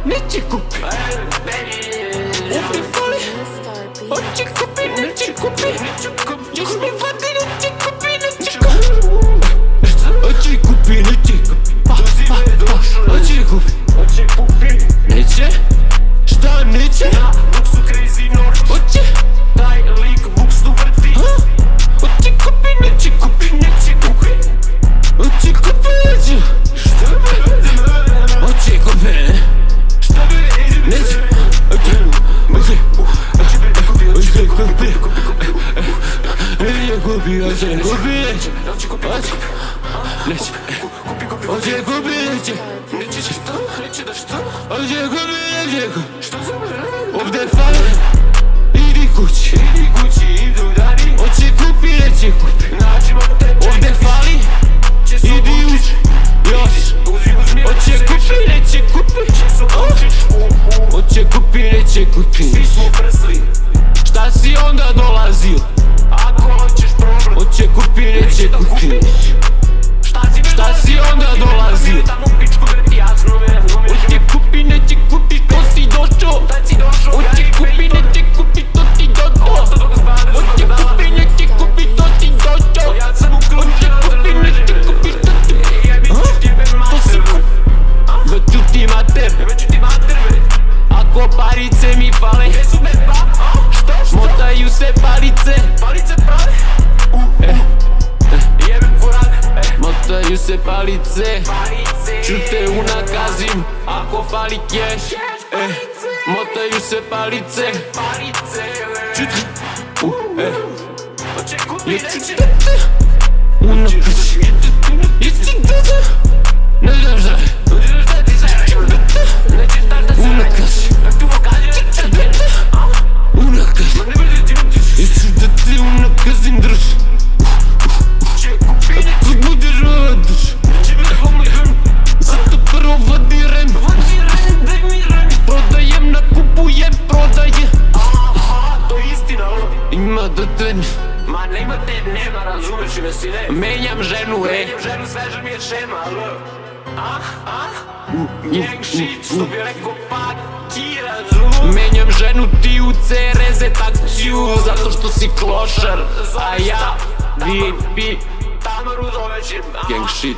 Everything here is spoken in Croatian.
neće kupi. Ovdje fali, hoće kupi, neće kupi. Još mi vadi, neće kupi, neće kupi. Hoće kupi, neće kupi. Hoće kupi, neće. Šta neće? Buksu crazy North. Hoće. Taj lik buksu vrti. Hoće kupi, neće kupi, neće kupi. Hoće kupi, neće. Šta me radi me? Hoće kupi. Šta me radi me? Neće. Hoće kupi. Hoće kupi. Hoće kupi, hoće kupi, neće. Hoće kupi, Neće. kupi. Hoće kupi, neće. Neće šta? Neće da šta? Hoće kupi, neće. Šta za me radi? Ovdje fali, idi kući. Idi kući, idu dani. Hoće kupi, neće kupi. Nađimo te čekaj. Ovdje fali, idi uči. Još. Hoće kupi, neće kupi. Hoće kupi, neće kupi. Svi smo prsli. Šta si onda dolazio? Ako hoćeš problem, Hoće kupi, neće kupi. Šta si onda dolazio? Tamo u pičku vrti jasno me razumiješ. Hoće kupi, neće kupi, to si došao. Tad si došao, Hoće kupi, neće kupi, to si došao. Hoće kupi, neće kupi, to si došao. Ja sam Hoće kupi, neće kupi, to si To si kupi. Baću ti mater. Ako parice mi fale, motaju se palice. Motaju se palice. Ću te unakazim ako fali keš. Motaju se palice. Ću te unakazim. Jesi dada? Ne znaš da je. Unakazim. Unakazim. Jesi da te unakazim drž. Ako budeš drž. Zato prvo vodi rem. Prodajem, nakupujem, prodajem. Ima da te Ma nema te nema, razumeš me si ne. menjam ženu, Menjam ženu, sveža mi je šema, alo. Gang shit, što bi rekao paki, razum. Menjam ženu ti u CRZ akciju. Zato što si klošar, a ja VIP. Tamaru dovećem. Gang shit.